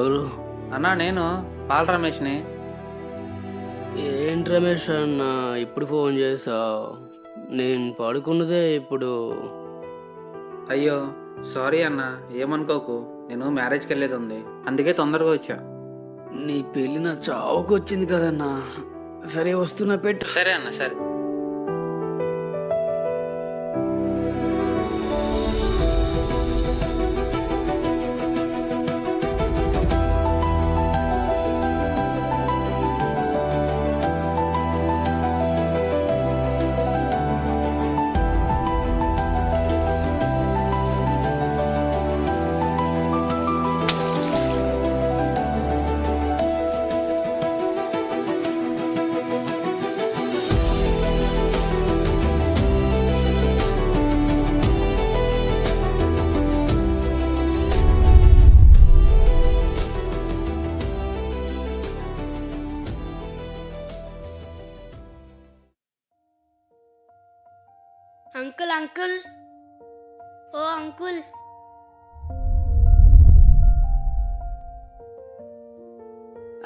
ఎవరు? అన్నా నేను పాల రమేష్ని. ఏంటి రమేష్ అన్న ఇప్పుడు ఫోన్ చేసావు? నేను పడుకున్నదే ఇప్పుడు. అయ్యో సారీ అన్న, ఏమనుకోకు. నేను మ్యారేజ్కి వెళ్ళేది ఉంది, అందుకే తొందరగా వచ్చా. నీ పెళ్ళి నా చావుకు వచ్చింది కదన్నా. సరే వస్తున్నా, పెట్టు. సరే అన్న, సరే. అంకుల్ అంకుల్, ఓ అంకుల్,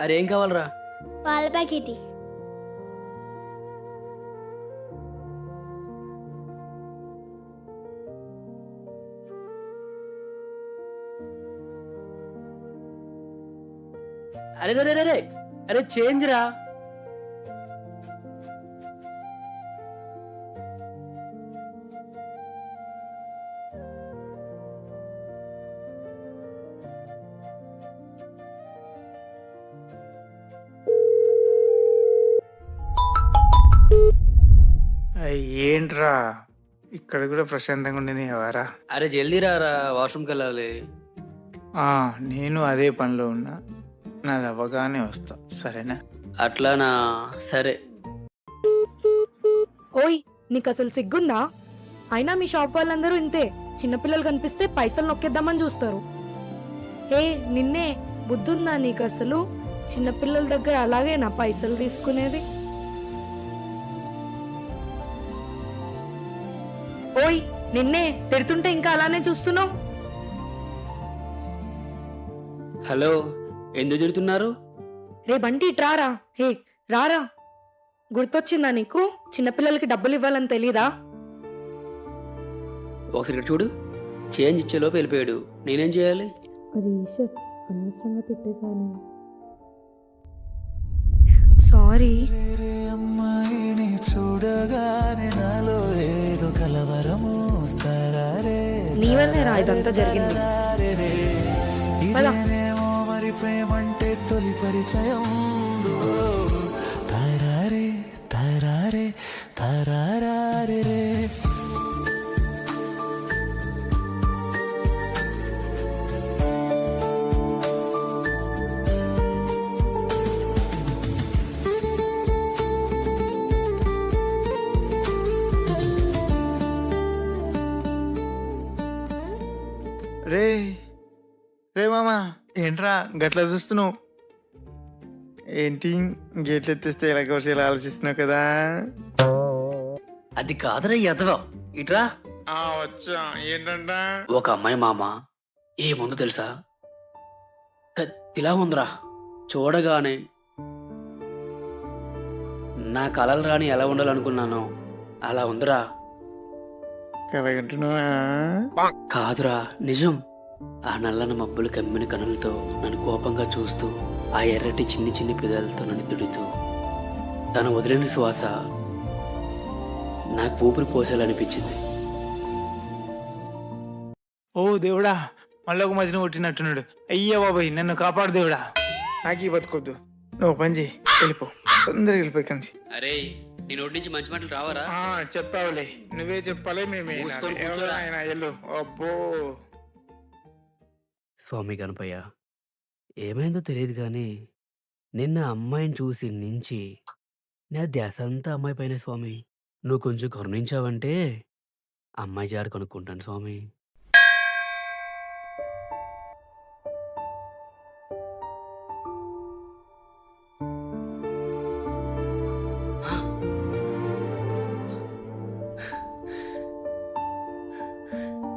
అరే ఏం కావాలరా? పాల ప్యాకెట్. అరే రే రే రే, అరే చేంజ్ రా. ఏంట్రా ఇక్కడ కూడా ప్రశాంతంగా ఉండని ఎవరా? అరే జల్దీ రారా, వాష్రూమ్కి వెళ్ళాలి. నేను అదే పనిలో ఉన్నా, నాది అవ్వగానే వస్తా, సరేనా? అట్లానా, సరే. ఓయ్, నీకు అసలు సిగ్గుందా? అయినా మీ షాప్ వాళ్ళందరూ ఇంతే, చిన్నపిల్లలు కనిపిస్తే పైసలు నొక్కేద్దామని చూస్తారు. ఏ నిన్నే, బుద్ధుందా నీకు అసలు? చిన్నపిల్లల దగ్గర అలాగే నా పైసలు తీసుకునేది? ఓయ్ నిన్నే, తిడుతుంటే ఇంకా అలానే చూస్తున్నావు? హలో, ఎందుకు తిడుతున్నారు? రే బంటి రారా. హే రారా, గుర్తొచ్చిందా నీకు? చిన్నపిల్లలకి డబ్బులు ఇవ్వాలని తెలీదా? ఒకసారి ఇక్కడ చూడు, చేంజ్ ఇచ్చేలోపు వెళ్ళిపోయాడు. నేనేం చేయాలి? అనవసరంగా తిట్టేశాను, సారీ. అమ్మాయిని చూడగానే నాలో ఏదో కలవరము, నీ వల్లే రా ఇదంతా జరిగింది. ఇదేనేమో మరి ప్రేమంటే తొలి పరిచయం. తరారే తరారే తరారే రే. రే రే మామా, ఏంట్రా గట్లా చూస్తున్నావు? ఏంటి గేట్లు ఎత్తేస్తే ఎలా వచ్చేలా ఆలోచిస్తున్నావు కదా? అది కాదురా ఎదవ, ఇట్రా. వచ్చా. ఏంటంట? ఒక అమ్మాయి మామ ఏముందో తెలుసా? కత్తిలా ఉందిరా. చూడగానే నా కలలు రాని ఎలా ఉండాలనుకున్నానో అలా ఉందిరా. కలగంటున్నావా? కాదురా, నిజం. ఆ నల్లని మబ్బులు కమ్మిన కనులతో నన్ను కోపంగా చూస్తూ, ఆ ఎర్రటి చిన్ని చిన్ని పెదాలతో నన్ను దుడుతూ, తను వదిలిన శ్వాస నాకు ఊపిరి పోసేయాలనిపించింది. ఓ దేవుడా, మళ్ళీ ఒక మధ్యన కొట్టినట్టున్నాడు. అయ్యా బాబాయ్, నన్ను కాపాడు దేవుడా. నాకీ బతుకొద్దు, నువ్వు పని చేయి, వెళ్ళిపో, తొందరగా వెళ్ళిపోయి కలిసి. అరే నీ నోటి నుంచి మంచి మాటలు రావరా? చెప్పావులే, నువ్వే చెప్పాలి, మేమే మూసుకొని కూర్చోరా. ఎల్లు. అబ్బో. స్వామి గణపయ్య, ఏమైందో తెలియదు కానీ నిన్న అమ్మాయిని చూసి నుంచి నా ధ్యాస అంతా అమ్మాయి పైన స్వామి. నువ్వు కొంచెం కరుణించావంటే అమ్మాయి జారు కనుక్కుంటాను స్వామి.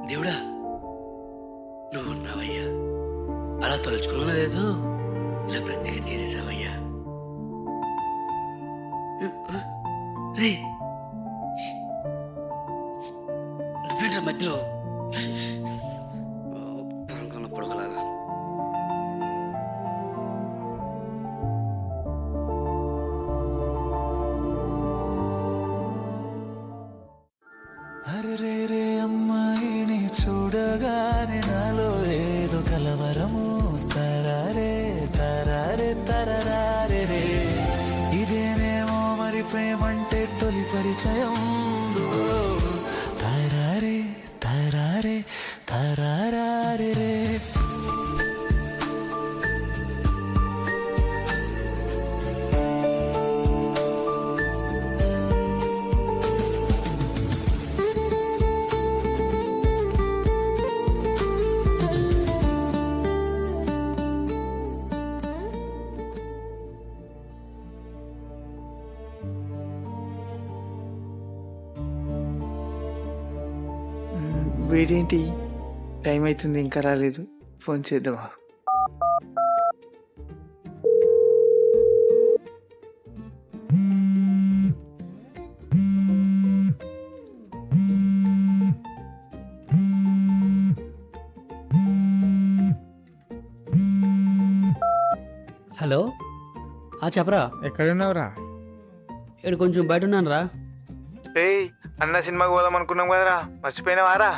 దేవుడా, నువ్వు ఉన్నావయ్యా. అలా తలుచుకున్నా లేదో చేసేసావయ్యా. రే నువ్వేంట్రా మధ్యలో పరంకంలో పొడగలాగా. అరే రే అమ్మాయిని చూడగానే నాలో ఏదో కలవరము తరారే తరారే తరరారే రే ఇదేనేమో మరి ప్రేమంటే తొలి పరిచయం తరారే తరారే తరారే రే వీడేంటి టైం అవుతుంది ఇంకా రాలేదు, ఫోన్ చేద్దామా? హలో, చెప్పరా. ఎక్కడున్నావురా? ఇక్కడ కొంచెం బయట ఉన్నాను రా. ఏయ్ అన్న సినిమాకి పోదాం అనుకున్నాం కదరా, మర్చిపోయినావారా?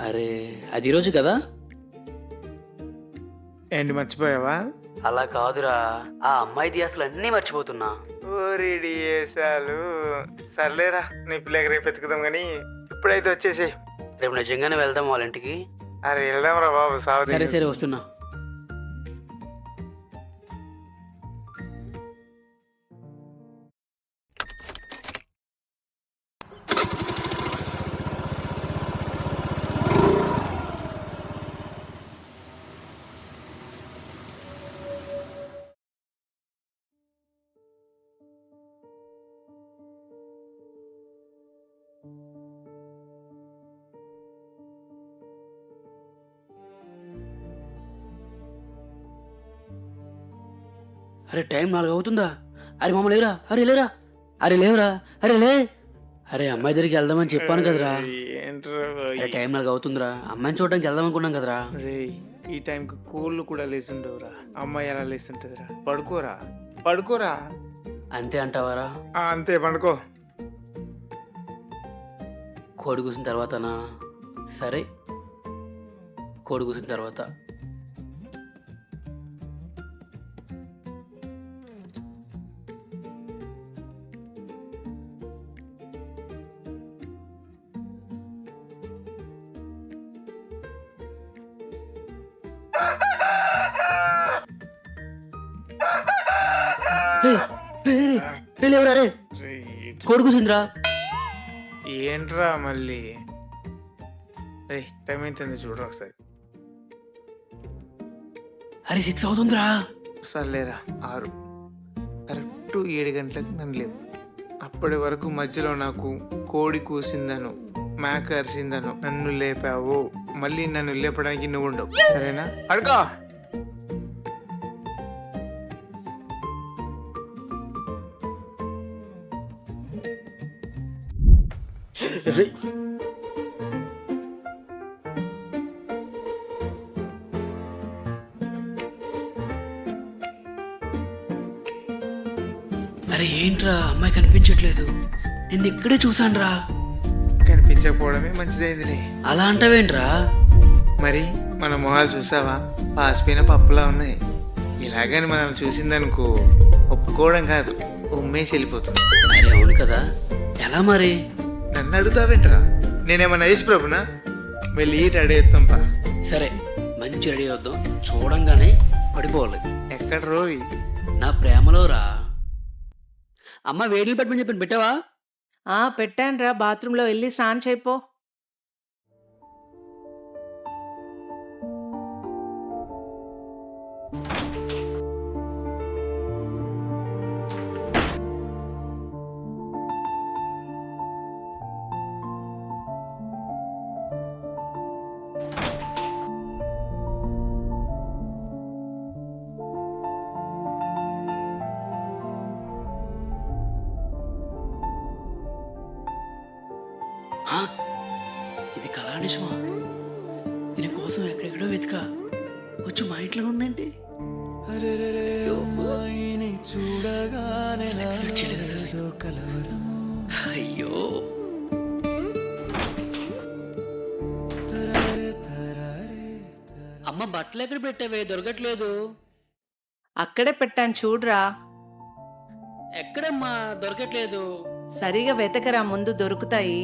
అరే అది ఈరోజు కదా. ఏంటి మర్చిపోయావా? అలా కాదురా, ఆ అమ్మాయిది అసలు అన్నీ మర్చిపోతున్నా. ఓరిడి వేసాలు. సర్లేరా, నీ పిల్లకి రేపు ఎత్తుకుదాం కానీ ఇప్పుడైతే వచ్చేసి. రేపు నిజంగానే వెళ్దాం వాళ్ళ ఇంటికి. అరే వెళ్దాం రా బాబు, సాగు. సరే సరే వస్తున్నా. అరే టైం 4 అవుతుందా? అరే మామ లేరా, అరే లేరా, అరే లేవరా, అరే లే. అరే అమ్మాయి దగ్గరికి వెళ్దామని చెప్పాను కదరా. ఏంట్రా అరే టైం 4 అవుతుందిరా, అమ్మాయిని చూడడానికి వెళ్దాం అనుకున్నాం కదరా. రే, ఈ టైంకి కోళ్ళు కూడా లేచుండవురా. అమ్మాయి ఎలా లేస్తుంటదిరా? పడుకోరా పడుకోరా. అంతే అంటావారా? అంతే, పండుకో. కోడి కూసిన తర్వాతనా? సరే కోడి కూసిన తర్వాత. లేవరా రే, కోడి కూసిందిరా. ఏంట్రా మళ్ళీ? రే టైం అవుతుంది చూడరా ఒకసారి. అరే 6 అవుతుందిరా. సర్లేరా 6 కరెక్ట్ 7 గంటలకు నన్ను లేవు. అప్పటి వరకు మధ్యలో నాకు కోడి కూసిందను, మేక అరిసిందను, నన్ను లేపావు. మళ్ళీ నన్ను లేపడానికి నువ్వు ఉండవు, సరేనా? అడుకో. అరే ఏంట్రా అమ్మాయి కనిపించట్లేదు, నిన్ను ఇక్కడే చూసానురా. కనిపించకపోవడమే మంచిదైందిలే. అలా అంటావేంట్రా? మరి మన మొహాలు చూసావా, పాసిపోయిన పప్పులా ఉన్నాయి. ఇలాగని మనల్ని చూసిందనుకో, ఒప్పుకోవడం కాదు, ఉమ్మేసి వెళ్ళిపోతుంది. అరే అవును కదా, ఎలా మరి? నన్ను అడుగుతావేంట్రా? నేనేమన్నా యేసు ప్రభునా? వెళ్ళి రెడీ అవుతాంపా. సరే మంచి రెడీ అవుద్దాం, చూడంగానే పడిపోవాలి. ఎక్కడ రోవి? నా ప్రేమలో రా. అమ్మ వేడిలు పెట్టమని చెప్పి పెట్టావా? పెట్టాను రా, బాత్రూంలో వెళ్ళి స్నానం చేయిపో. నిజమా? దీనికోసం ఎక్కడెక్కడో వెతికా, వచ్చి మా ఇంట్లో ఉందండి. అరెరెరే అమ్మాయిని చూడగానే అసలు expect నాలో చేయలేదు అసలు. ఏదో కలవరము. అయ్యో, తరారే తరారే అమ్మ బట్టలు ఎక్కడ పెట్టావే? దొరకట్లేదు. అక్కడే పెట్టాను చూడురా. ఎక్కడమ్మా? దొరకట్లేదు. సరిగా వెతకరా, ముందు దొరుకుతాయి.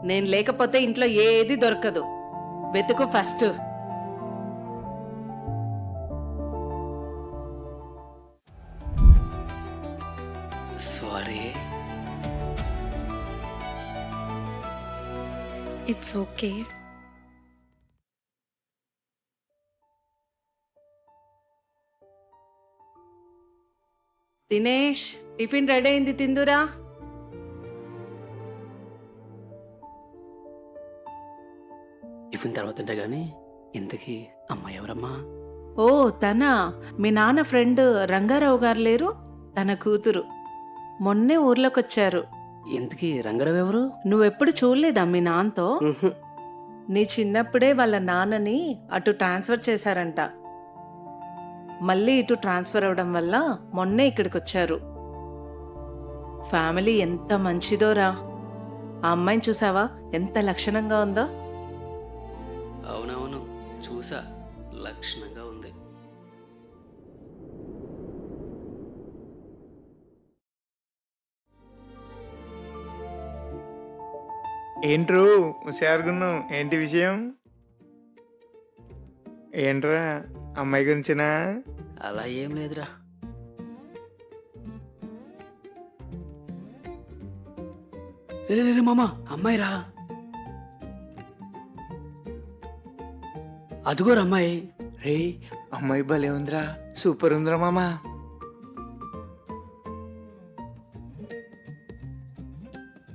నేను లేకపోతే ఇంట్లో ఏది దొరకదు. వెతుకు first. Sorry. It's okay. Dinesh, tiffin ready అయింది, తిందురా. టిఫిన్ తర్వాత తింటా గానీ, ఇంతకీ అమ్మాయి ఎవరమ్మా? ఓ తనా, మీ నాన్న ఫ్రెండ్ రంగారావు గారు లేరు, తన కూతురు. మొన్నే ఊర్లోకి వచ్చారు. ఇంతకీ రంగారావు ఎవరు? నువ్వెప్పుడు చూడలేదా మీ నాన్నతో? నీ చిన్నప్పుడే వాళ్ళ నాన్నని అటు ట్రాన్స్ఫర్ చేశారంట. మళ్ళీ ఇటు ట్రాన్స్ఫర్ అవడం వల్ల మొన్నే ఇక్కడికి వచ్చారు. ఫ్యామిలీ ఎంత మంచిదోరా. ఆ అమ్మాయిని చూసావా, ఎంత లక్షణంగా ఉందో. అవునవును, చూసా, లక్షణంగా ఉంది. ఏంట్రూ హుషారుగున్నావు? ఏంటి విషయం? ఏంట్రా, అమ్మాయి గురించినా? అలా ఏం లేదురా. రే రే రే మామ, అమ్మాయి రా. అదిగోరా అమ్మాయి. రే, అమ్మాయి భలే ఉందిరా, సూపర్ ఉందిరా మామా.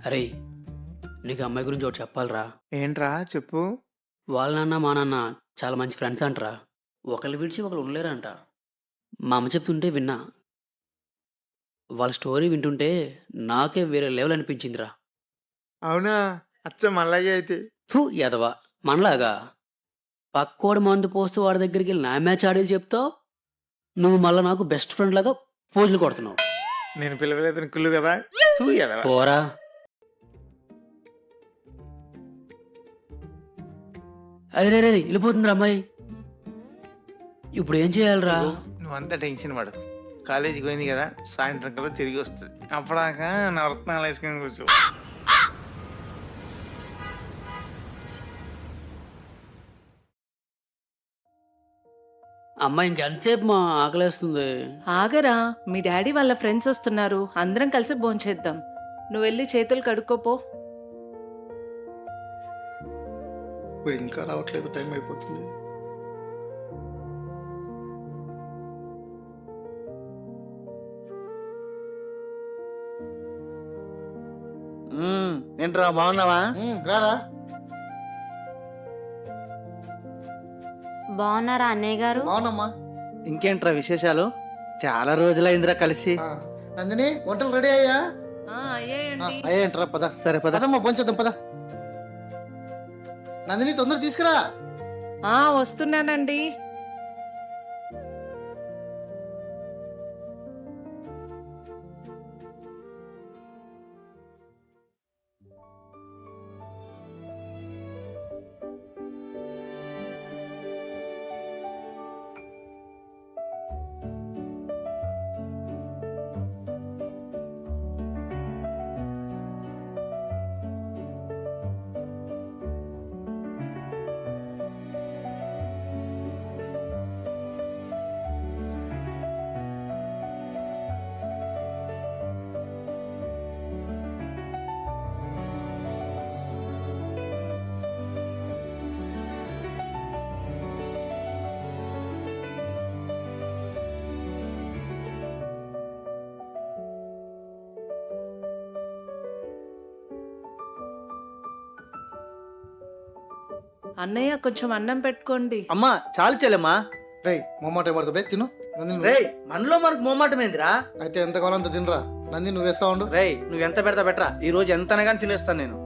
అరే, నీకు అమ్మాయి గురించి ఒకటి చెప్పాలిరా. ఏంట్రా చెప్పు. వాళ్ళ నాన్న మా నాన్న చాలా మంచి ఫ్రెండ్స్ అంటరా. ఒకళ్ళు విడిచి ఒకళ్ళు ఉండలేరంట. మా అమ్మ చెప్తుంటే విన్నా. వాళ్ళ స్టోరీ వింటుంటే నాకే వేరే లెవెల్ అనిపించిందిరా. అవునా? అచ్చ మళ్ళాగే అయితే. ఫు ఎదవా, మనలాగా పక్కోడు మందు పోస్తూ వాడి దగ్గరికి వెళ్ళి నా మ్యాచ్ ఆడేది చెప్తావు. నువ్వు మళ్ళీ నాకు బెస్ట్ ఫ్రెండ్ లాగా పోజులు కొడుతున్నావు. నేను పిలవలేదని కుళ్ళు కదా. తూ ఎదవా. పోరా. అరే రే వెళ్ళిపోతుందిరా అమ్మాయి. ఇప్పుడు ఏం చేయాలిరా? నువ్వంతా టెన్షన్ పడు. కాలేజీకి పోయింది కదా, సాయంత్రం కల్లా తిరిగి వస్తుంది. అప్పడాక నా రత్నాలు వేసుకొని కూర్చో. అమ్మాయి ఇంకెంతసేపు మా ఆకలేస్తుంది. ఆగరా, మీ డాడీ వాళ్ళ ఫ్రెండ్స్ వస్తున్నారు, అందరం కలిసి భోంచేద్దాం. నువ్వు వెళ్ళి చేతులు కడుక్కోపో. వీడు ఇంకా రావట్లేదు, టైం అయిపోతుంది. ఏంట్రా బాగున్నావా? రారా. బాగున్నారా అన్నయ్య గారు? బాగున్నామ్మా. ఇంకేంట్రా విశేషాలు? చాలా రోజులైందిరా కలిసి. నందిని, వంటలు రెడీ అయ్యా? అయ్యాయండి. అయ్యేంట్రా, పద. సరే పద. పదమ్మా, భోంచేద్దాం పద. నందిని, తొందర తీసుకురా. వస్తున్నానండి. అన్నయ్య కొంచెం అన్నం పెట్టుకోండి. అమ్మా చాలు చెల్లెమ్మా. రేయ్, మొమ్మాట పడుతుంది, తిను. నందిని, రేయ్, మనలో మనకు మొమ్మాటమేందిరా? అయితే ఎంత కావాలో అంత తినరా. నందిని, నువ్వు వేస్తా ఉండు. రేయ్, నువ్వు ఎంత పెడతా బెటరా, ఈ రోజు ఎంతనగాని తినేస్తాను నేను.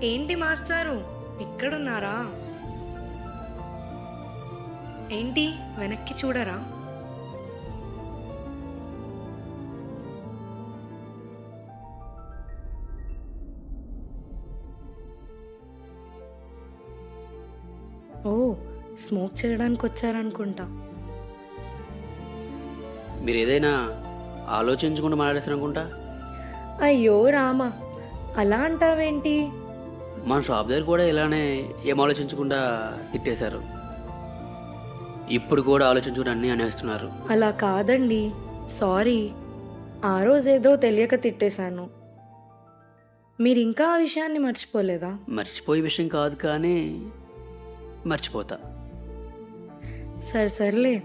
ఏంటి మాస్టారు ఇక్కడున్నారా? ఏంటి వెనక్కి చూడరా? ఓ, స్మోక్ చేయడానికి వచ్చారనుకుంటా. మీరు ఏదైనా ఆలోచించకుండా మాట్లాడేస్తారు అనుకుంటా. అయ్యో రామా, అలా అంటావేంటి? మన షాప్ దగ్గర కూడా ఇలానే ఏం ఆలోచించకుండా తిట్టేశారు. ఇప్పుడు కూడా ఆలోచించుకుని అన్నీ అనేస్తున్నారు. అలా కాదండి, సారీ. ఆ రోజేదో తెలియక తిట్టేశాను. మీరు ఇంకా ఆ విషయాన్ని మర్చిపోలేదా? మర్చిపోయే విషయం కాదు కానీ మర్చిపోతా. సరే సర్లే,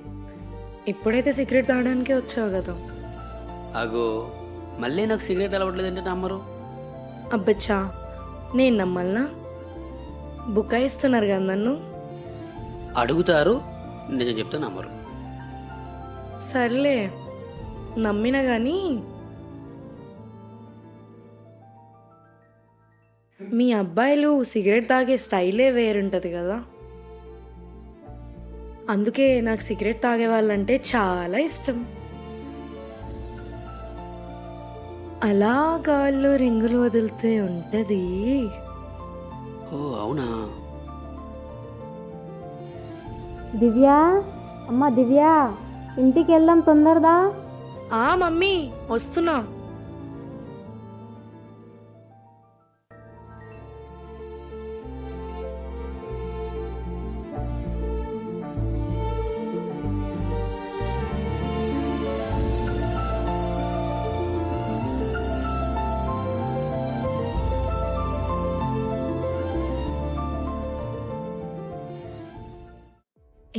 ఇప్పుడైతే సిగరెట్ తాగడానికే వచ్చావు కదా. అగో మళ్ళీ నాకు సిగరెట్ అలవట్లేదంటే నమ్మరు. అబ్బచ్చా, నేను నమ్మల్నా? బుకాయిస్తున్నారు కదా నన్ను. అడుగుతారు, నిజం చెప్తే నమ్మరు. సర్లే, నమ్మినా కానీ మీ అబ్బాయిలు సిగరెట్ తాగే స్టైలే వేరుంటుంది కదా. అందుకే నాకు సిగరెట్ తాగే వాళ్ళంటే చాలా ఇష్టం. అలా గాల్లో రింగులు వదిలితే ఉంటుంది. ఓ అవునా? దివ్యా, అమ్మ దివ్యా, ఇంటికి వెళ్దాం తొందరదా. ఆ మమ్మీ వస్తున్నా.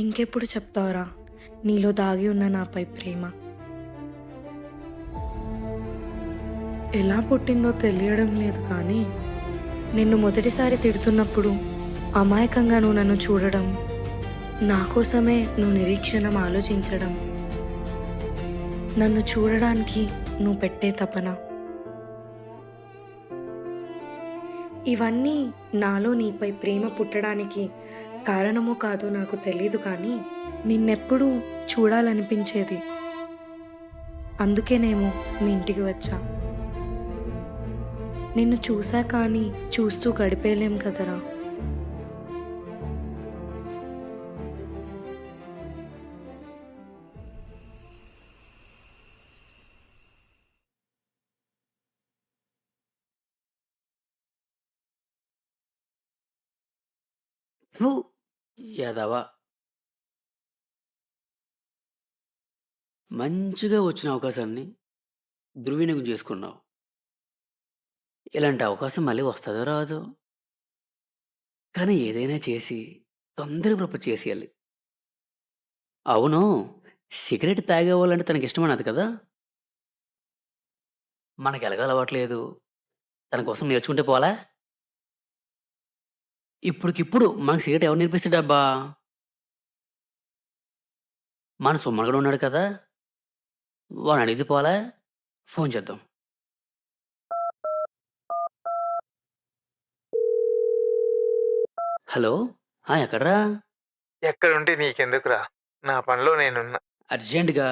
ఇంకెప్పుడు చెప్తావురా నీలో దాగి ఉన్న నాపై ప్రేమ? ఎలా పుట్టిందో తెలియడం లేదు కానీ నిన్ను మొదటిసారి తిడుతున్నప్పుడు అమాయకంగా నువ్వు నన్ను చూడడం, నా కోసమే నువ్వు నిరీక్షణం ఆలోచించడం, నన్ను చూడడానికి నువ్వు పెట్టే తపన, ఇవన్నీ నాలో నీపై ప్రేమ పుట్టడానికి కారణమో కాదో నాకు తెలీదు కానీ నిన్నెప్పుడూ చూడాలనిపించేది. అందుకేనేమో మీ ఇంటికి వచ్చా. నిన్ను చూసా కానీ చూస్తూ గడిపేలేం కదరా. యాదవా, మంచిగా వచ్చిన అవకాశాన్ని దుర్వినియోగం చేసుకున్నావు. ఇలాంటి అవకాశం మళ్ళీ వస్తుందో రాదో, కానీ ఏదైనా చేసి తొందరగా ప్రపోజ్ చేసేయాలి. అవును, సిగరెట్ తాగేవాళ్ళంటే తనకి ఇష్టమన్నది కదా. మనకి ఎలాగ అలవాట్లేదు, తన కోసం నేర్చుకుంటే పోలా. ఇప్పుడుకిప్పుడు మనకు సిగరెట్ ఎవరు నేర్పిస్తాడబ్బా? మన సుమ్మగడు ఉన్నాడు కదా, వాడు అడిగితే పోలా. ఫోన్ చేద్దాం. హలో, ఎక్కడ్రా? ఎక్కడుంటే నీకెందుకురా, నా పనిలో నేనున్నా. అర్జెంటుగా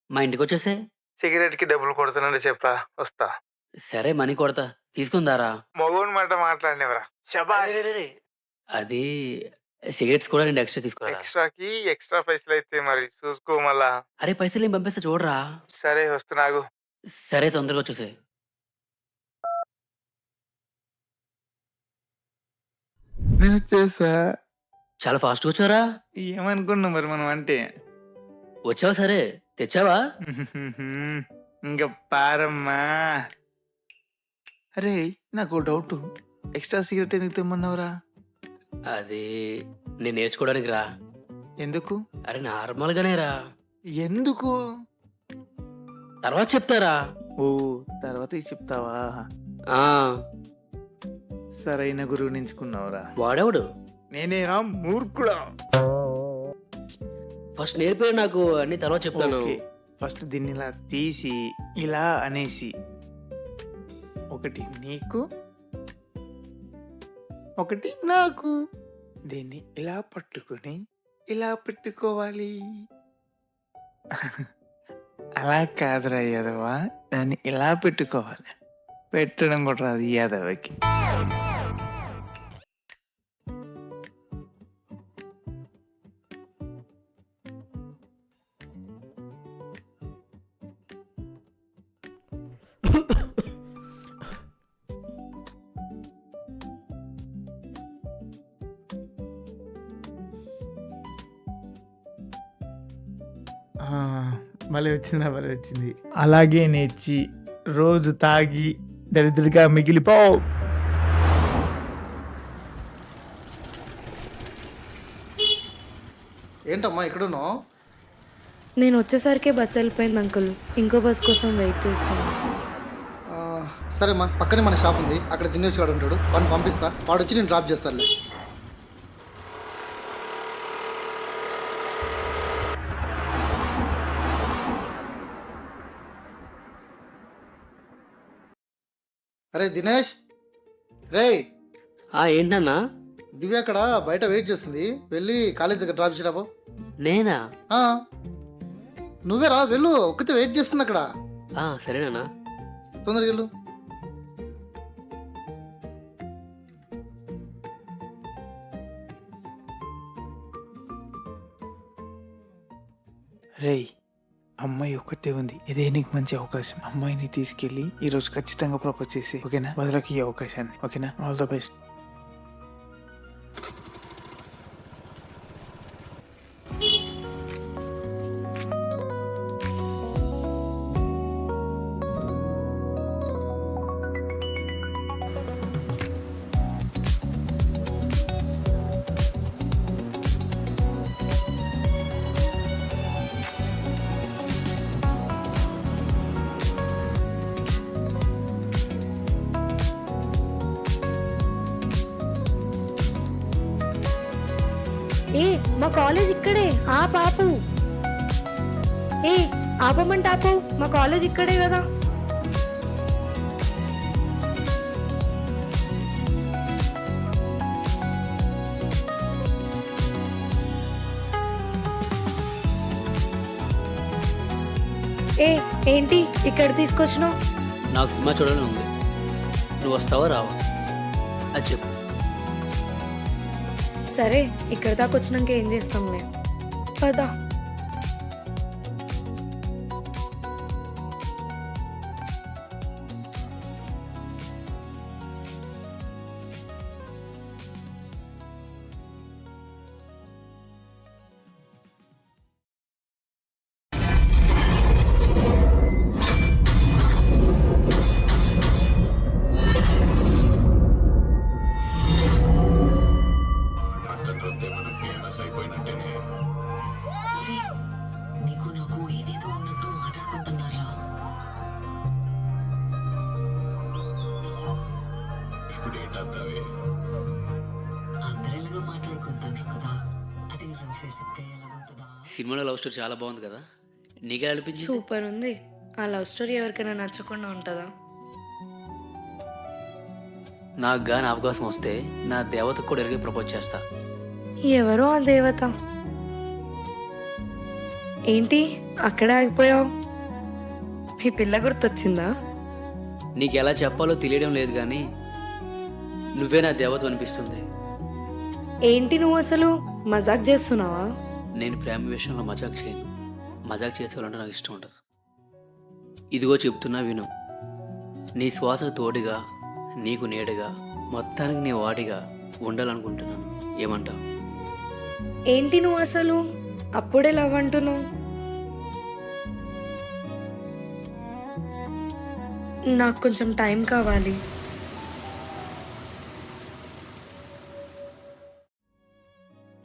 మా ఇంటికి వచ్చేసే. సిగరెట్కి డబ్బులు కొడుతున్నాడు చెప్పరా, వస్తా. సరే మనీ కొడతా, తీసుకుందారా. మగోని మాట మాట్లాడినవరా. శబా, అది సిగరెట్స్ కూడా 2 ఎక్స్ట్రా తీసుకురా. ఎక్స్ట్రాకి ఎక్స్ట్రా పైసలు అయితే మరి చూసుకో మళ్ళా. అరే పైసలు ఏం పంపిస్తా చూడరా. సరే వస్తున్నాగు. సరే తొందరగా వచ్చేసే. నేను వచ్చేసా. చాలా ఫాస్ట్గా వచ్చారా. ఏమనుకున్నాం మరి మనం అంటే? వచ్చావా? సరే తెచ్చావా? ఇంకా పారమ్మా. అరే నాకు డౌట్, ఎక్స్ట్రా సిగరెట్ ఎందుకు తెమ్మన్నావురా? అది నేను నేర్చుకోవడానికి రా. ఎందుకు? అరే నార్మల్గానే రా. ఎందుకు? తర్వాత చెప్తారా. ఓ తర్వాత చెప్తావా? ఆ సరైన గురువు నించుకున్నావురా. వాడెవడు? నేనేరా మూర్ఖుడా. ఫస్ట్ నేర్పే నాకు, అన్ని తర్వాత చెప్తాను. ఓకే, ఫస్ట్ దీన్ని ఇలా తీసి ఇలా అనేసి, ఒకటి నీకు ఒకటి నాకు. దీన్ని ఇలా పట్టుకొని ఇలా పెట్టుకోవాలి. అలా కాదురా యాదవా, దాన్ని ఇలా పెట్టుకోవాలి. పెట్టడం కూడా రాదు ఈ యాదవకి. భలే వచ్చిందా, భలే వచ్చింది. అలాగే నేర్చి రోజు తాగి దరిద్రుడిగా మిగిలిపో. ఏంటమ్మా ఇక్కడున్నావు? నేను వచ్చేసరికి బస్ వెళ్ళిపోయింది అంకుల్. ఇంకో బస్ కోసం వెయిట్ చేస్తాను. సరేమ్మా, పక్కనే మన షాప్ ఉంది, అక్కడ దినేష్ గారు ఉంటాడు, వాడిని పంపిస్తా, వాడు వచ్చి నేను డ్రాప్ చేస్తానులే. అరే దినేష్, రేయ్ ఏంటన్నా? దివ్య అక్కడ బయట వెయిట్ చేస్తుంది, వెళ్ళి కాలేజ్ దగ్గర డ్రాప్ చేసిరాబో. నేనా? నువ్వే రా, వెళ్ళు, ఒక్కతే వెయిట్ చేస్తుంది అక్కడ. సరేనా? తొందరగా వెళ్ళు. రేయ్, అమ్మాయి ఒక్కటే ఉంది, ఇదే నీకు మంచి అవకాశం. అమ్మాయిని తీసుకెళ్ళి ఈ రోజు ఖచ్చితంగా ప్రపోజ్ చేసి, ఓకేనా? వదలకి ఈ అవకాశాన్ని, ఓకేనా? All the best. మా కాలేజ్ ఇక్కడే. పాపు ఆపమంటే ఆపు, మా కాలేజ్ ఇక్కడే కదా. ఏంటి ఇక్కడ తీసుకొచ్చినావు? నాకు సినిమా చూడాలని ఉంది, నువ్వు వస్తావా రావా? అది చెప్పు. సరే, ఇక్కడ దాకా వచ్చినాక ఏం చేస్తాంలే, పదా. నీకు నాకు ఏదేదో ఉన్నట్టు మాట్లాడుకుంటున్నారా? ఇప్పుడు ఏంటంటావే? అందరిలాగా మాట్లాడుకుంటారు కదా, అది నిజం చేసితే ఎలాగుంటుందా? సినిమాలో లవ్ స్టోరీ చాలా బాగుంది కదా, నీకే అనిపించింది? సూపర్ ఉంది. ఆ లవ్ స్టోరీ ఎవరికైనా నచ్చకుండా ఉంటుందా? నాకు గాని అవకాశం వస్తే నా దేవతకు కూడా ఎరిగి ప్రపోజ్ చేస్తా. ఎవరో ఆ దేవత? ఏంటి అక్కడే ఆగిపోయావు? మీ పిల్ల గుర్తొచ్చిందా? నీకు ఎలా చెప్పాలో తెలియడం లేదు కానీ నువ్వే నా దేవత అనిపిస్తుంది. ఏంటి నువ్వు అసలు మజాక్ చేస్తున్నావా? నేను ప్రేమ విషయంలో మజాక్ చేయను, మజాక్ చేసేవాళ్ళంటే నాకు ఇష్టం ఉండదు. ఇదిగో చెప్తున్నా విను, నీ శ్వాసకు తోడుగా, నీకు నీడగా, మొత్తానికి నీ వాడిగా ఉండాలనుకుంటున్నాను. ఏమంటావు? ఏంటి నువ్వు అసలు అప్పుడే లవ్ అంటున్నావు? నాకు కొంచెం టైం కావాలి.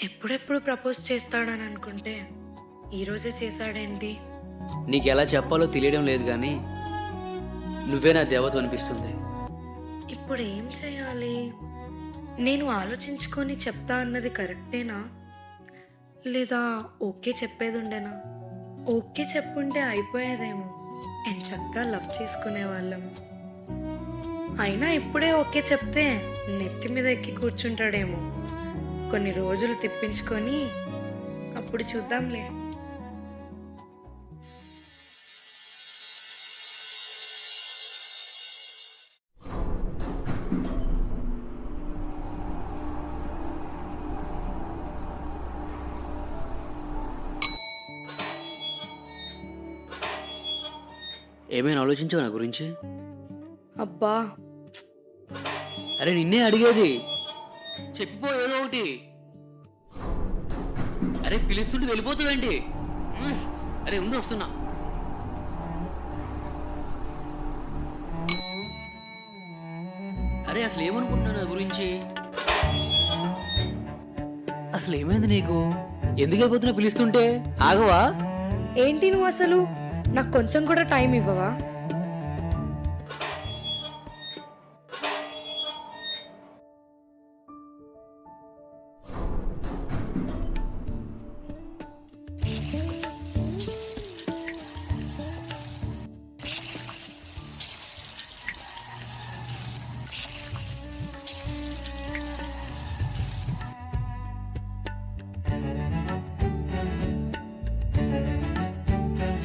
ఎప్పుడెప్పుడు ప్రపోజ్ చేస్తాడని అనుకుంటే ఈరోజే చేశాడేంటి? నీకు ఎలా చెప్పాలో తెలియడం లేదు కానీ నువ్వే నా దేవత అనిపిస్తుంది. ఇప్పుడు ఏం చేయాలి? నేను ఆలోచించుకొని చెప్తా అన్నది కరెక్టేనా, లేదా ఓకే చెప్పేది ఉండేనా? ఓకే చెప్పుంటే అయిపోయేదేమో, ఎంచక్కా లవ్ చేసుకునే వాళ్ళం. అయినా ఇప్పుడే ఓకే చెప్తే నెత్తి మీద ఎక్కి కూర్చుంటాడేమో. కొన్ని రోజులు తిప్పించుకొని అప్పుడు చూద్దాంలే. ఏమైనా ఆలోచించావు నా గురించి? అబ్బా, అరే నిన్నే అడిగేది, చెప్పిపో ఏదో ఒకటి. అరే పిలుస్తుంటే వెళ్ళిపోతావేంటి? అరే ముందు వస్తున్నా. అరే అసలు ఏమనుకుంటున్నా నా గురించి? అసలు ఏమైంది నీకు? ఎందుకు వెళ్ళిపోతున్నా పిలుస్తుంటే? ఆగవా? ఏంటి నువ్వు అసలు? నాకు కొంచెం కూడా టైం ఇవ్వవా?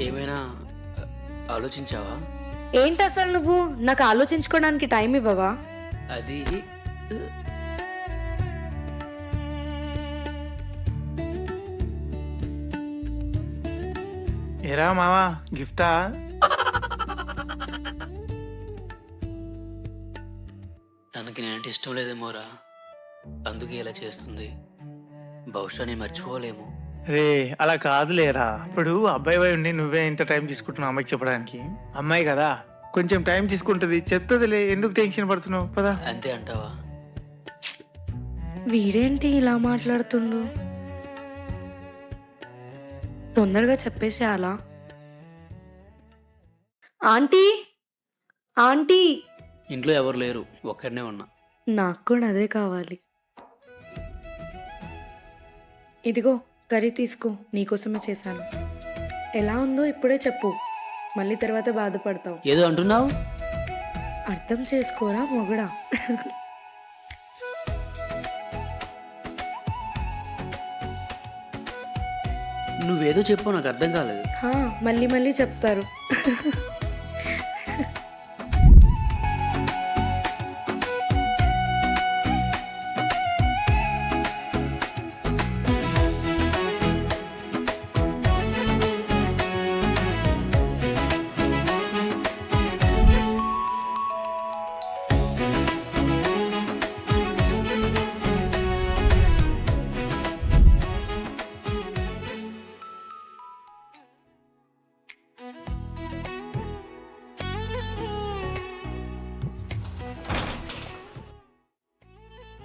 ఏమైనా ఆలోచించావా? ఏంటి అసలు నువ్వు నాకు ఆలోచించుకోవడానికి టైం ఇవ్వవా? అది ఎరా మావా, గిఫ్టా? తనకి నేనంటే ఇష్టం లేదేమోరా, అందుకే ఇలా చేస్తుంది. బహుశా నేను మర్చిపోలేము. రే అలా కాదులేరా. ఇప్పుడు అబ్బాయి వై ఉండి నువ్వే ఇంత టైం తీసుకుంటున్నావు అమ్మాయికి చెప్పడానికి? అమ్మాయి కదా, కొంచెం టైం తీసుకుంటుంది, చెప్తుందిలే. ఎందుకు టెన్షన్ పడుతున్నావు? పదా. అంతే అంటావా? వీడేంటి ఇలా మాట్లాడుతుండు? తొందరగా చెప్పేసి అలా. Aunty, aunty. ఇంట్లో ఎవరు లేరు, ఒక్కడనే ఉన్నా. నాకు కూడా అదే కావాలి. ఇదిగో కర్రీ తీసుకో, నీకోసమే చేశాను. ఎలా ఉందో ఇప్పుడే చెప్పు, మళ్ళీ తర్వాత బాధపడతావు. ఏదో అంటున్నావు? అర్థం చేసుకోరా మొగుడా. నువ్వేదో చెప్పు, నాకు అర్థం కాలేదు. హా, మళ్ళీ మళ్ళీ చెప్తారు.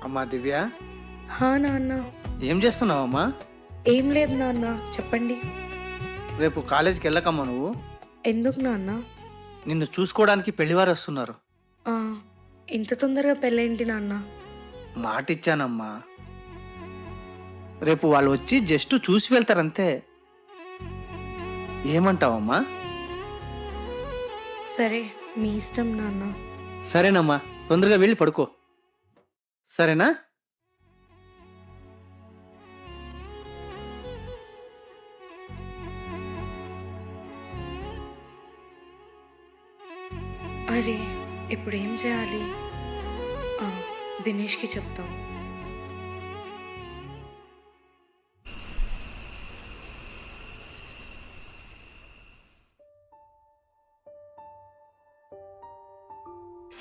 అమ్మా దివ్య, హా నాన్న. ఏం చేస్తున్నావమ్మా? ఏం లేదు నాన్న, చెప్పండి. రేపు కాలేజీకి వెళ్ళకమ్మా నువ్వు. ఎందుకు నాన్న? నిన్ను చూసుకోవడానికి పెళ్లివారు వస్తున్నారు. ఆ, ఇంత తొందరగా పెళ్ళేంటి నాన్న? మాట ఇచ్చానమ్మా, రేపు వాళ్ళు వచ్చి జస్ట్ చూసి వెళ్తారంతే. ఏమంటావమ్మా? సరే, మీ ఇష్టం నాన్న. సరేనమ్మా, తొందరగా వెళ్ళి పడుకో, సరేనా? అరే ఇప్పుడు ఏం చేయాలి? ఆ, దినేష్కి చెప్తాం.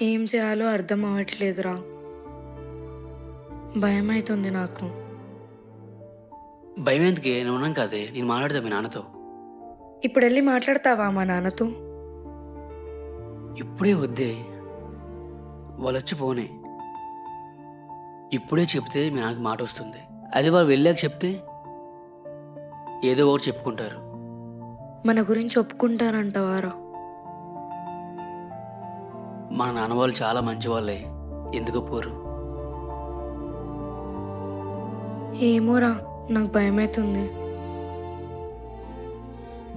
ఏం చేయాలో అర్థం అవ్వట్లేదురా, భయం అవుతుంది నాకు. భయం ఎందుకే? నేను ఉన్నాను కదే, నేను మాట్లాడతా మీ నాన్నతో. ఇప్పుడు వెళ్ళి మాట్లాడతావా మా నాన్నతో? ఇప్పుడే వద్దే, వాళ్ళు వచ్చి పోనే. ఇప్పుడే చెప్తే మీ నాన్నకి మాట వస్తుంది. అది వాళ్ళు వెళ్ళాక చెప్తే ఏదో ఒకటి చెప్పుకుంటారు. మన గురించి ఒప్పుకుంటారంటవారా? మన నాన్న వాళ్ళు చాలా మంచి వాళ్ళే, ఎందుకు పోరు? ఏమోరా, నాకు భయం అవుతుంది.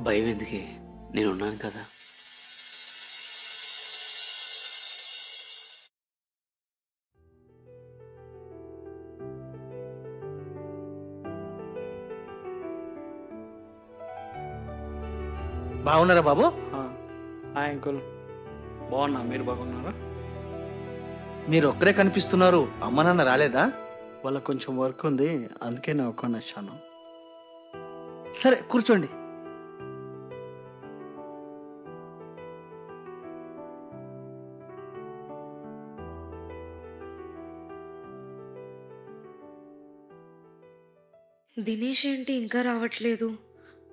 భయం ఎందుకే, నేను ఉన్నాను కదా. బాగున్నారా బాబు? హాయ్ అంకుల్, బాగున్నా. మీరు బాగున్నారా? మీరు ఒక్కరే కనిపిస్తున్నారు, అమ్మ నాన్న రాలేదా? వాళ్ళకి కొంచెం వర్క్ ఉంది, అందుకే నేను ఒక్కడిని వచ్చాను. సరే కూర్చోండి. దినేష్ ఏంటి ఇంకా రావట్లేదు?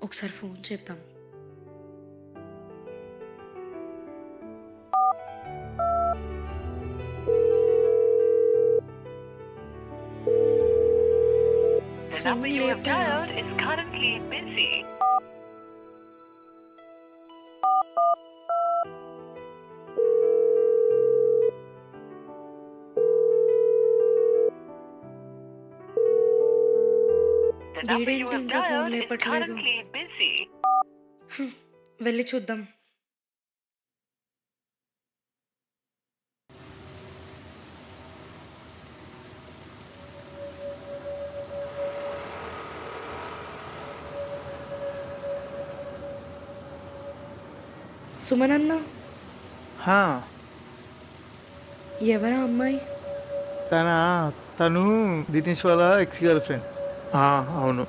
ఒకసారి ఫోన్ చేద్దాం. ఫోన్ లేపా? వీడేంటి ఇంకా ఫోన్ లేపట్లేదు? వెళ్ళి చూద్దాం. సుమనన్న, ఎవరా అమ్మాయి? తను దినేష్ వాళ్ళ ఎక్స్ గర్ల్ ఫ్రెండ్. అవును.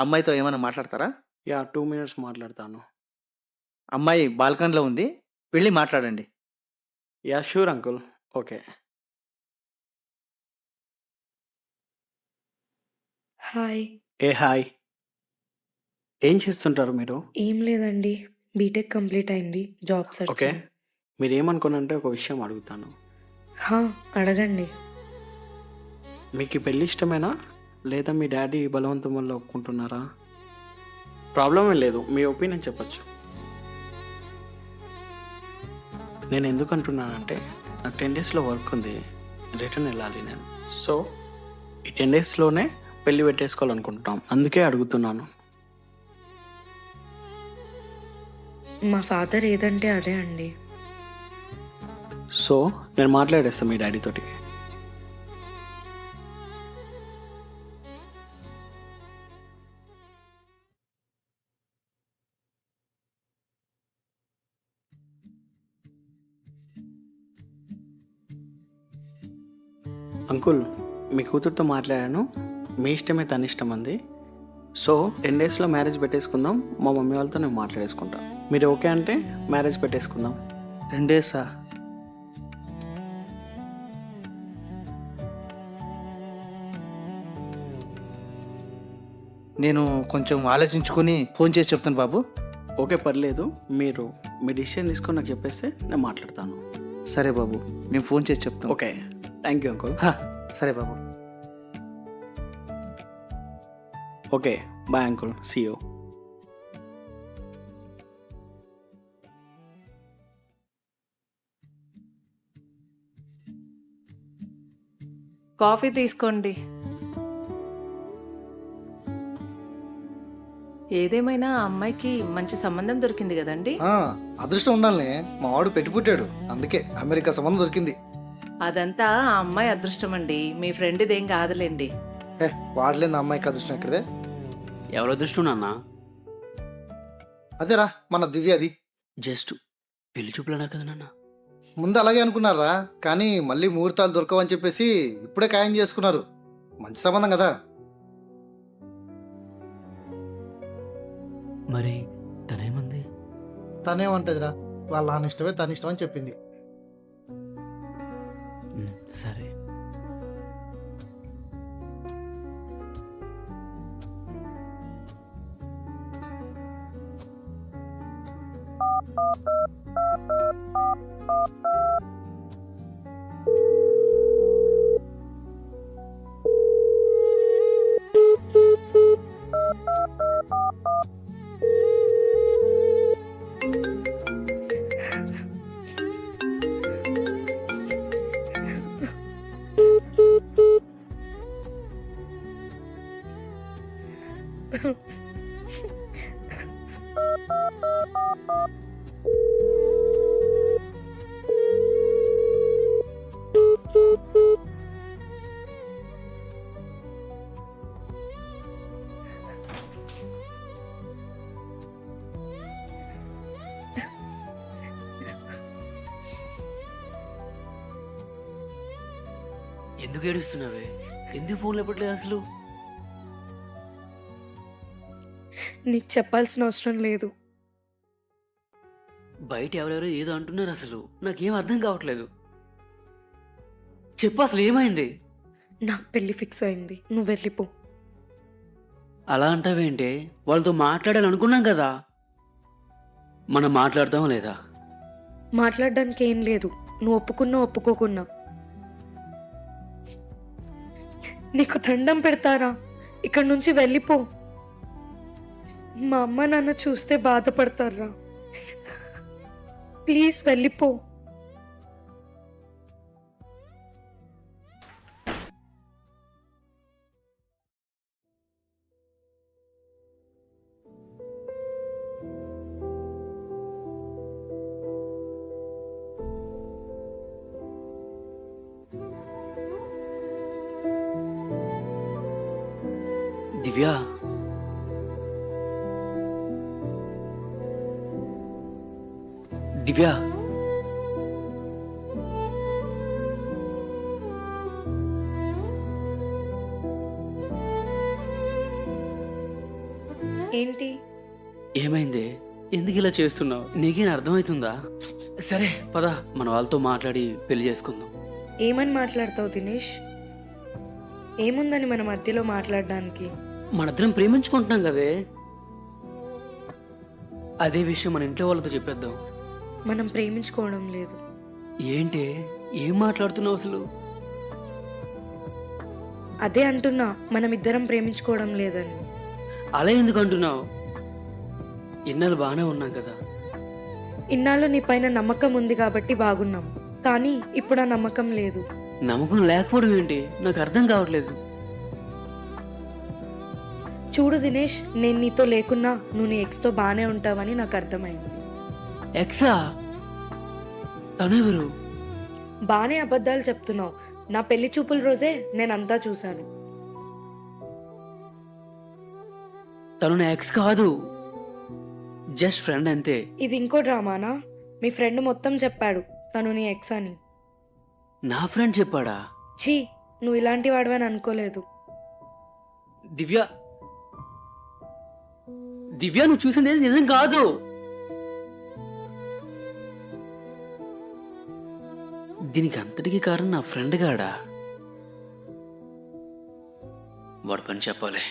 అమ్మాయితో ఏమైనా మాట్లాడతారా? యా, 2 minutes మాట్లాడతాను. అమ్మాయి బాల్కనీలో ఉంది, వెళ్ళి మాట్లాడండి. Yeah sure uncle. Okay. Hi. Hi. ఏం చేస్తుంటారు మీరు? ఏం లేదండి, బీటెక్ కంప్లీట్ అయింది, జాబ్ ఓకే. సర్చ్. మీరు ఏమనుకోనంటే ఒక విషయం అడుగుతాను. అడగండి. మీకు ఈ పెళ్ళి ఇష్టమేనా, లేదా మీ డాడీ బలవంతం వల్ల ఒప్పుకుంటున్నారా? ప్రాబ్లం ఏం లేదు, మీ ఒపీనియన్ చెప్పచ్చు. నేను ఎందుకు అంటున్నానంటే నాకు 10 daysలో వర్క్ ఉంది, రిటర్న్ వెళ్ళాలి నేను. సో ఈ 10 daysలోనే పెళ్ళి పెట్టేసుకోవాలనుకుంటున్నాం, అందుకే అడుగుతున్నాను. మా ఫాదర్ ఏదంటే అదే అండి. సో నేను మాట్లాడేస్తాను మీ డాడీతోటి. అంకుల్, మీ కూతురుతో మాట్లాడాను, మీ ఇష్టమే తన ఇష్టం అంది. సో 10 daysలో మ్యారేజ్ పెట్టేసుకుందాం, మా మమ్మీ వాళ్ళతో నేను మాట్లాడేసుకుంటా. మీరు ఓకే అంటే మ్యారేజ్ పెట్టేసుకుందాం. 2 days? నేను కొంచెం ఆలోచించుకొని ఫోన్ చేసి చెప్తాను బాబు. ఓకే, పర్లేదు. మీరు మీ డిసిషన్ తీసుకొని నాకు చెప్పేస్తే నేను మాట్లాడతాను. సరే బాబు, మేము ఫోన్ చేసి చెప్తాం. Okay, thank you uncle. సరే బాబు. Okay, bye uncle, see you. Coffee తీసుకోండి. ఏదేమైనా ఆ అమ్మాయికి మంచి సంబంధం దొరికింది కదండి. అదృష్టం ఉండాలనే, మా వాడు పెట్టి పుట్టాడు, అందుకే అమెరికా సంబంధం దొరికింది. అదంతా ఆ అమ్మాయి అదృష్టం అండి, మీ ఫ్రెండ్ ఇదేం కాదులేండి. వాడలేని అమ్మాయికి అదృష్టం ఎక్కడిదే? ఎవరో దృష్టి నాన్న? అదేరా మన దివ్యది. జస్ట్ పెళ్లి చూపులు అన్నారు కదా నాన్న. ముందు అలాగే అనుకున్నారా, కానీ మళ్ళీ ముహూర్తాలు దొరకవని చెప్పేసి ఇప్పుడే ఖాయం చేసుకున్నారు. మంచి సంబంధం కదా. మరి తనేమంది? తనేమంటదిరా, వాళ్ళ నాన్న ఇష్టమే తన ఇష్టం అని చెప్పింది. సరే. ఎందుకు ఏడుస్తున్నావే? ఎందుకు ఫోన్ లేపట్లేదు అసలు? నీకు చెప్పాల్సిన అవసరం లేదు. బయట ఎవరెవరో ఏదో అంటున్నారు, అసలు నాకేం అర్థం కావట్లేదు. చెప్పు అసలు ఏమైంది? నాకు పెళ్లి ఫిక్స్ అయింది, నువ్వు వెళ్ళిపో. అలా అంటావేంటే? వాళ్ళతో మాట్లాడాలనుకున్నాం కదా. మనం మాట్లాడతాం లేదా? మాట్లాడడానికి ఏం లేదు, నువ్వు ఒప్పుకున్నా ఒప్పుకోకున్నా. నీకు దండం పెడతారా, ఇక్కడ నుంచి వెళ్ళిపో. మా అమ్మ నాన్న చూస్తే బాధపడతారా. ప్లీజ్ వెళ్ళిపో. దివ్య, దివ్య, ఏంటి? ఏమైంది? ఎందుకు ఇలా చేస్తున్నావు? నీకేం అర్థమవుతుందా? సరే పద, మన వాళ్ళతో మాట్లాడి పెళ్లి చేసుకుందాం. ఏమని మాట్లాడతావు దినేష్? ఏముందని మన మధ్యలో మాట్లాడడానికి? మనిద్దరం ప్రేమించుకుంటున్నాం కదే. అదే విషయం మన ఇంట్లో వాళ్ళతో చెప్పేద్దాం. మనం ప్రేమించుకోవడం లేదు. ఏంటి? ఏం మాట్లాడుతున్నావు అసలు? అదే అంటున్నా, మనం ఇద్దరం ప్రేమించుకోవడం లేదని. అలా ఎందుకు అంటున్నావు? ఇన్నాళ్ళు బాగానే ఉన్నాం కదా. ఇన్నాళ్ళు నీ పైన నమ్మకం ఉంది కాబట్టి బాగున్నాం, కానీ ఇప్పుడు ఆ నమ్మకం లేదు. నమ్మకం లేకపోవడం ఏంటి? నాకు అర్థం కావట్లేదు. చూడు దినేష్, నేను నీతో లేకున్నా నువ్వు నీ ఎక్స్తో బాగానే ఉంటావని నాకు అర్థమైంది. ఎక్సా? తనెవరు? బాగానే అబద్ధాలు చెప్తున్నావు. నా పెళ్లి చూపుల రోజే నేనంతా చూశాను. తను నా ఎక్స్ కాదు, జస్ట్ ఫ్రెండ్ అంతే. ఇది ఇంకో డ్రామానా? మీ ఫ్రెండ్ మొత్తం చెప్పాడు తను నీ ఎక్స్ అని. నా ఫ్రెండ్ చెప్పాడా? ఛీ, నువ్వు ఇలాంటి వాడివని అనుకోలేదు. దివ్య, దివ్య, నువ్వు చూసింది ఏది నిజం కాదు. దీనికి అంతటికీ కారణం నా ఫ్రెండ్ గాడా? వాడు పని చెప్పాలి.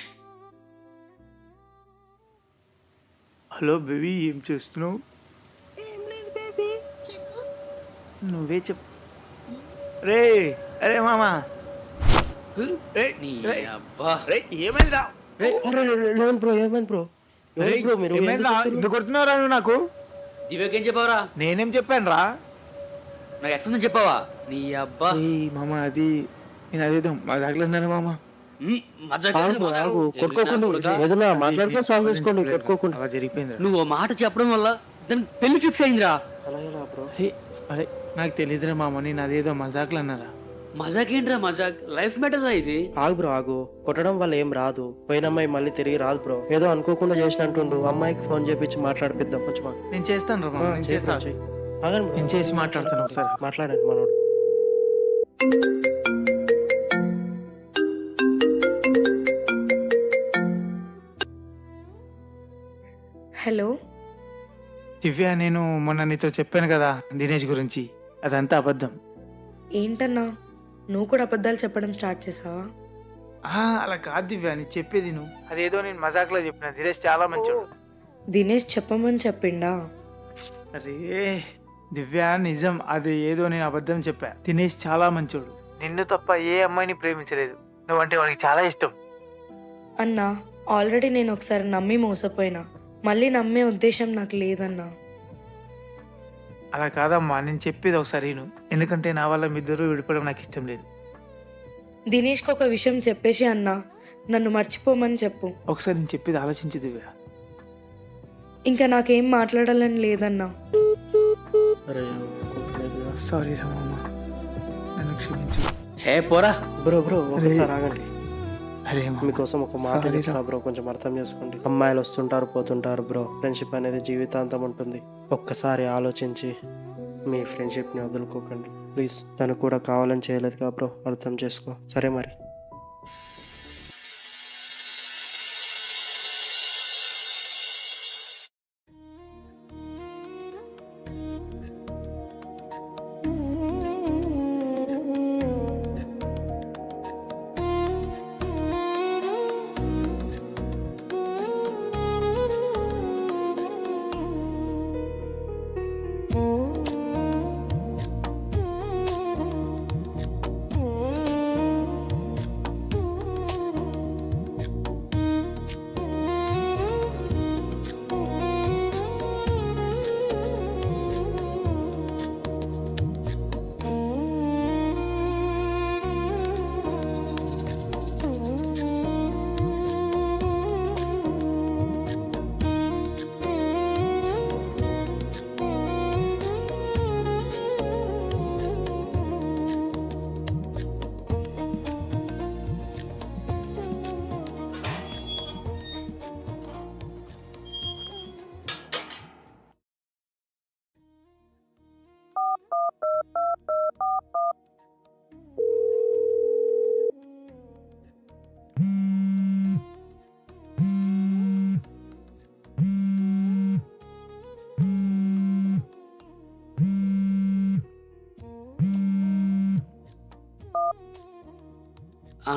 హలో బేబీ, ఏం చేస్తున్నావు? నువ్వే చెప్పు. రే, అరే మామా, నీ అబ్బా. ఏమైందిరా? బ్రో, ఏమైంది బ్రో? ఏమైందిరా? ఎందుకు కొడుతున్నావురా నువ్వు నాకు? దివ్యకేం చెప్పావరా? నేనేం చెప్పాను రా? నాకు ఎక్స్ ఉందని చెప్పావా? నీ అబ్బా. మామ, అది నేను అదేదో మా దాగలన్నాను మామ. మాట్లాడుకొని సాల్వ్ చేసుకోండి, కొట్టుకోకుండా. అలా జరిగిపోయింది. నువ్వు ఓ మాట చెప్పడం వల్ల దానికి పెళ్లి ఫిక్స్ అయిందిరా. అరే నాకు తెలియదురా మామ, నేను అదేదో మజాకులు అన్నారా. మజాక్ ఏంట్రా మజాక్? లైఫ్ మ్యాటర్ రా ఇది. ఆగు బ్రో, ఆగు. కొట్టడం వల్ల ఏం రాదు. పోయిన అమ్మాయి మళ్ళీ తిరిగి రాదు బ్రో. ఏదో అనుకోకుండా చేసినట్టుండు. అమ్మాయికి ఫోన్ చేపించి మాట్లాడిపిద్దాం కొంచెం. నేను చేస్తాను రా మామ, నేను చేస్తాను. ఆగండి bro. నేను చేసి మాట్లాడతాను ఒకసారి. మాట్లాడండి మనోడు. హలో దివ్య, నేను మొన్న నీతో చెప్పాను కదా దినేష్ గురించి, అదంతా అబద్ధం. ఏంటన్నా, నువ్వు కూడా అబద్ధాలు చెప్పడం స్టార్ట్ చేసావా? అలా కాదు దివ్య, నీ చెప్పేది నువ్వు. అదేదో నేను మజాక్లో చెప్పిన. దినేష్ చాలా మంచోడు. దినేష్ చెప్పమని చెప్పిండా? అరే దివ్య, నిజం. అది ఏదో నేను అబద్ధం చెప్పా. దినేష్ చాలా మంచోడు. నిన్ను తప్ప ఏ అమ్మాయిని ప్రేమించలేదు. నువ్వంటే వాడికి చాలా ఇష్టం. అన్నా, ఆల్రెడీ నేను ఒకసారి నమ్మి మోసపోయినా. మళ్ళీ నమ్మే ఉద్దేశం నాకు లేదన్నా. అలా కాదమ్మా, నేను చెప్పేది ఒకసారి విను. ఎందుకంటే నా వల్ల మీ ఇద్దరు విడిపోవడం నాకు ఇష్టం లేదు. దినేష్కి ఒక విషయం చెప్పేసి అన్నా, నన్ను మర్చిపోమని చెప్పు. ఒకసారి నేను చెప్పేది ఆలోచించు దివ్య. ఇంకా నాకేం మాట్లాడాలని లేదన్నా. సారీ రా మామ, నన్ను క్షమించు. హే పోరా. బ్రో బ్రో, ఒకసారి ఆగండి. అరే మీకోసం ఒక మాట చెప్తా బ్రో, కొంచెం అర్థం చేసుకోండి. అమ్మాయిలు వస్తుంటారు, పోతుంటారు బ్రో. ఫ్రెండ్షిప్ అనేది జీవితాంతం ఉంటుంది. ఒక్కసారి ఆలోచించి మీ ఫ్రెండ్షిప్ని వదులుకోకండి. ప్లీజ్. తను కూడా కావాలని చేయలేదు కదా బ్రో, అర్థం చేసుకో. సరే మరి.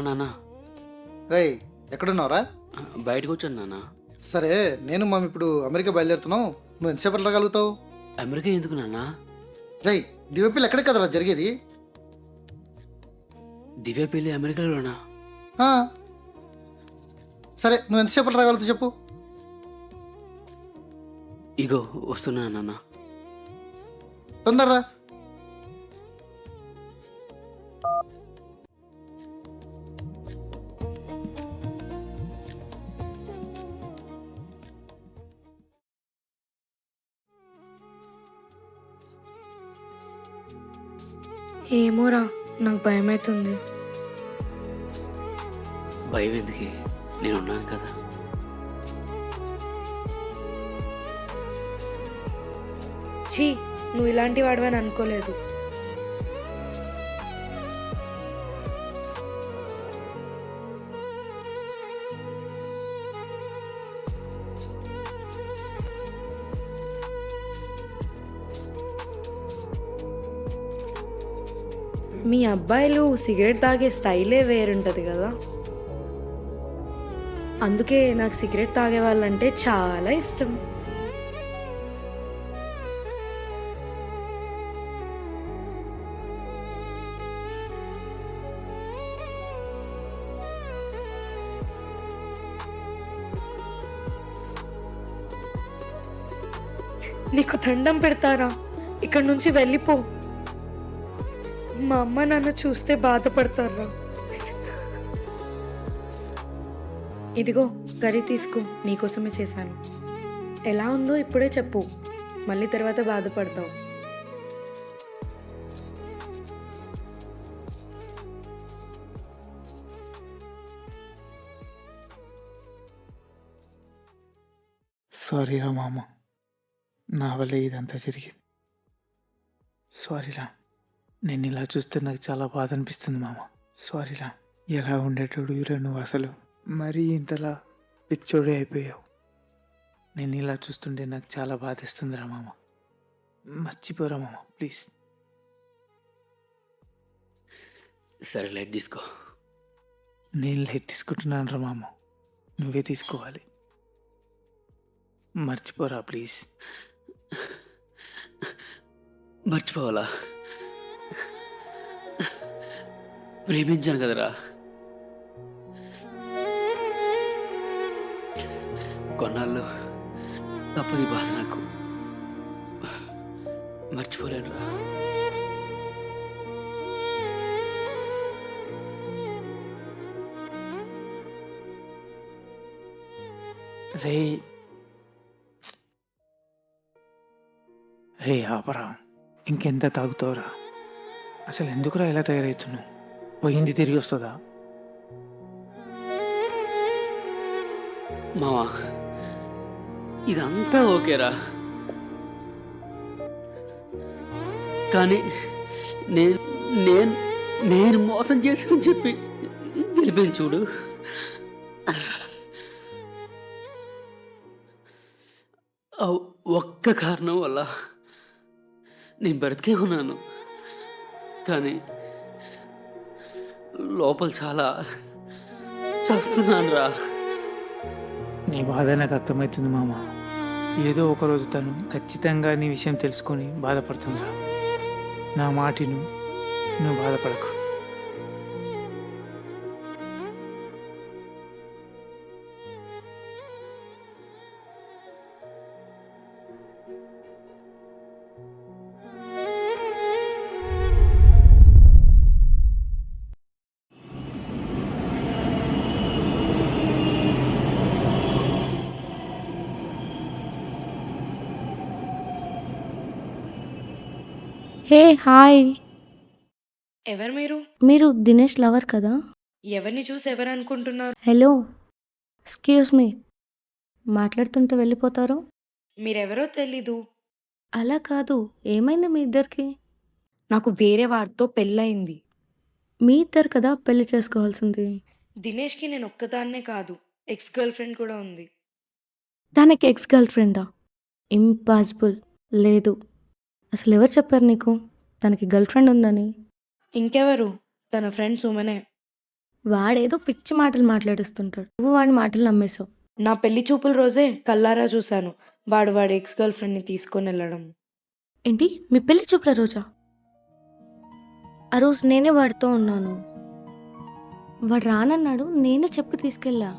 నాన్న, రేయ్ ఎక్కడున్నావురా? బయటకు వచ్చాను నాన్న. సరే, నేను మమ్మీ ఇప్పుడు అమెరికా బయలుదేరుతున్నాం. నువ్వు ఎంతసేపు రాగలుగుతావు? అమెరికా ఎందుకు నాన్న? రేయ్, దివ్యపిల్ల ఎక్కడే కదరా జరిగేది? దివ్య పెళ్ళి అమెరికాలోనా? ఆ. సరే, నువ్వు ఎంతసేపు రాగలుగుతావు చెప్పు. ఇగో వస్తున్నా నాన్న. తొందరరా. ఏమోరా, నాకు భయం అవుతుంది. భయం ఎందుకే, నేను ఉన్నాను కదా. ఛీ, నువ్వు ఇలాంటి వాడివని అనుకోలేదు. మీ అబ్బాయిలు సిగరెట్ తాగే స్టైలే వేరుంటుంది కదా, అందుకే నాకు సిగరెట్ తాగే వాళ్ళంటే చాలా ఇష్టం. నీకు దండం పెడతారా, ఇక్కడి నుంచి వెళ్ళిపో. మా అమ్మ నాన్న చూస్తే బాధపడతారా. ఇదిగో కర్రీ తీసుకో, నీకోసమే చేశాను. ఎలా ఉందో ఇప్పుడే చెప్పు, మళ్ళీ తర్వాత బాధపడతావు. సారీరా మామ, నా వల్లే ఇదంతా జరిగింది. సారీరా, నేను ఇలా చూస్తే నాకు చాలా బాధ అనిపిస్తుంది మామ. సారీరా. ఎలా ఉండేటోడు నువ్వు అసలు మరీ ఇంతలా పిచ్చోడే అయిపోయావు. నేను ఇలా చూస్తుంటే నాకు చాలా బాధేస్తుందిరా మామ. మర్చిపోరా మామ, ప్లీజ్. సరే, లైట్ తీసుకో. నేను లైట్ తీసుకుంటున్నాను రా మామ, నువ్వే తీసుకోవాలి. మర్చిపోరా ప్లీజ్. మర్చిపోవాలా? ప్రేమించాను కదరా. కొన్నాళ్ళు తప్పది బాధ నాకు. మర్చిపోలేనురా. రే రే ఆపరా, ఇంకెంత తాగుతావురా? అసలు ఎందుకురా ఇలా తయారవుతున్నావు? పోయింది తిరిగి వస్తుందా? మావా, ఇదంతా ఓకేరా, కానీ నేను నేను నేను మోసం చేశానని చెప్పి వెళ్ళిపోయింది చూడు. ఆ ఒక్క కారణం వల్ల నేను బ్రతికే ఉన్నాను, కానీ లోపల చాలా చస్తున్నాను రా. నీ బాధ నాకు అర్థమవుతుంది మామ. ఏదో ఒకరోజు తను ఖచ్చితంగా నీ విషయం తెలుసుకొని బాధపడుతుందిరా. నా మాటిను, నువ్వు బాధపడకు. హే హాయ్, ఎవరు మీరు? మీరు దినేష్ లవర్ కదా? ఎవరిని చూసి ఎవరు అనుకుంటున్నారు? హలో, ఎక్స్క్యూజ్ మీ, మాట్లాడుతుంటే వెళ్ళిపోతారు? మీరెవరో తెలీదు. అలా కాదు, ఏమైంది మీ ఇద్దరికి? నాకు వేరే వాడితో పెళ్ళయింది. మీ ఇద్దరు కదా పెళ్లి చేసుకోవాల్సింది. దినేష్కి నేను ఒక్కదాన్నే కాదు, ఎక్స్ గర్ల్ ఫ్రెండ్ కూడా ఉంది. దానికి ఎక్స్ గర్ల్ ఫ్రెండా? ఇంపాసిబుల్. లేదు, అసలు ఎవరు చెప్పారు నీకు తనకి గర్ల్ ఫ్రెండ్ ఉందని? ఇంకెవరు? తన ఫ్రెండ్ సుమనే. వాడేదో పిచ్చి మాటలు మాట్లాడిస్తుంటాడు, నువ్వు వాడి మాటలు నమ్మేశావు. నా పెళ్లి చూపుల రోజే కల్లారా చూశాను వాడి ఎక్స్ గర్ల్ ఫ్రెండ్ని తీసుకొని వెళ్ళడం. ఏంటి, మీ పెళ్లి చూపుల రోజా? ఆ రోజు నేనే వాడితో ఉన్నాను. వాడు రానన్నాడు, నేనే చెప్పి తీసుకెళ్ళా.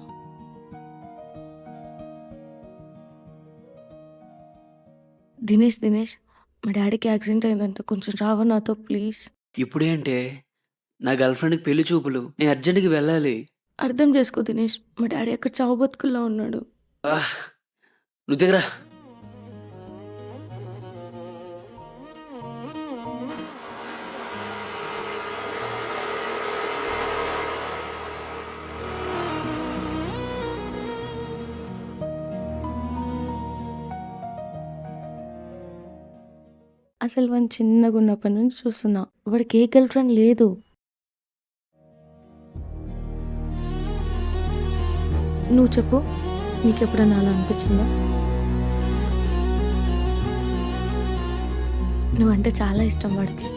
దినేష్ దినేష్, మా డాడీకి యాక్సిడెంట్ అయిందంట, కొంచెం రావా నాతో ప్లీజ్. ఇప్పుడేంటే నా గర్ల్ ఫ్రెండ్కి పెళ్లి చూపులు, నేను అర్జెంట్కి వెళ్ళాలి. అర్థం చేసుకో దినేష్, మా డాడీ అక్కడ చావు బతుకుల్లో ఉన్నాడు. నువ్వు దగ్గర అసలు వాడిని చిన్నగా ఉన్నప్పటి నుంచి చూస్తున్నా, వాడికి ఏ గర్ల్ ఫ్రెండ్ లేదు. నువ్వు చెప్పు, నీకెప్పుడైనా అలా అనిపించిందా? నువ్వంటే చాలా ఇష్టం వాడికి.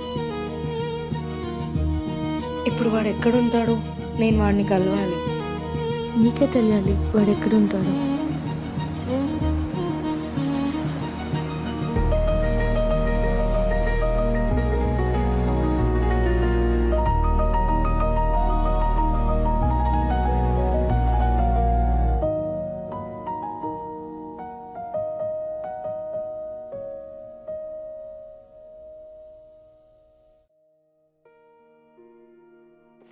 ఇప్పుడు వాడు ఎక్కడుంటాడు? నేను వాడిని కలవాలి. నీకే తెలియాలి వాడు ఎక్కడుంటాడు.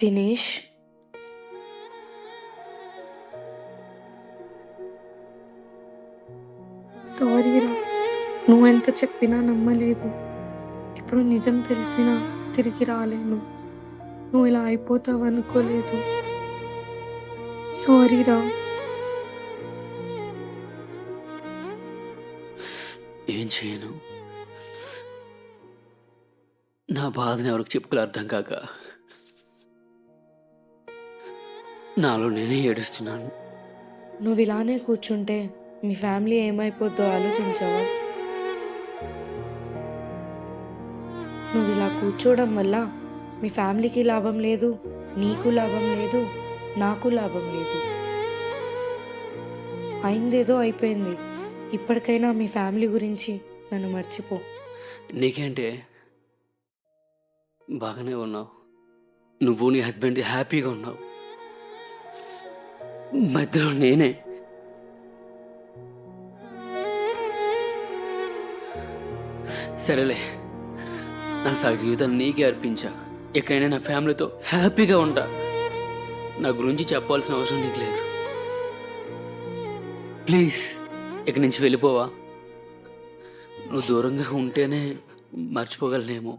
దినేష్, సారీ రా, నువ్వెంత చెప్పినా నమ్మలేదు. ఇప్పుడు నిజం తెలిసినా తిరిగి రాలేను. నువ్వు ఇలా అయిపోతావు అనుకోలేదు. సారీ రా. ఏం చేయను, నా బాధని ఎవరికి చెప్పుకోలే అర్థం కాక నాలో నేనే ఏడుస్తున్నాను. నువ్వు ఇలానే కూర్చుంటే మీ ఫ్యామిలీ ఏమైపోద్దో ఆలోచించావా? నువ్వు ఇలా కూర్చోవడం వల్ల మీ ఫ్యామిలీకి లాభం లేదు, నీకు లాభం లేదు, నాకు లాభం లేదు. అయిందేదో అయిపోయింది. ఇప్పటికైనా మీ ఫ్యామిలీ గురించి నన్ను మర్చిపో. నీకేంటే బాగానే ఉన్నావు, నువ్వు నీ హస్బెండ్ హ్యాపీగా ఉన్నావు, మధ్యలో నేనే. సరేలే, నా సగ జీవితాన్ని నీకే అర్పించా. ఎక్కడైనా నా ఫ్యామిలీతో హ్యాపీగా ఉంటా. నా గురించి చెప్పాల్సిన అవసరం నీకు లేదు. ప్లీజ్ ఇక్కడి నుంచి వెళ్ళిపోవా. నువ్వు దూరంగా ఉంటేనే మర్చిపోగలనేమో.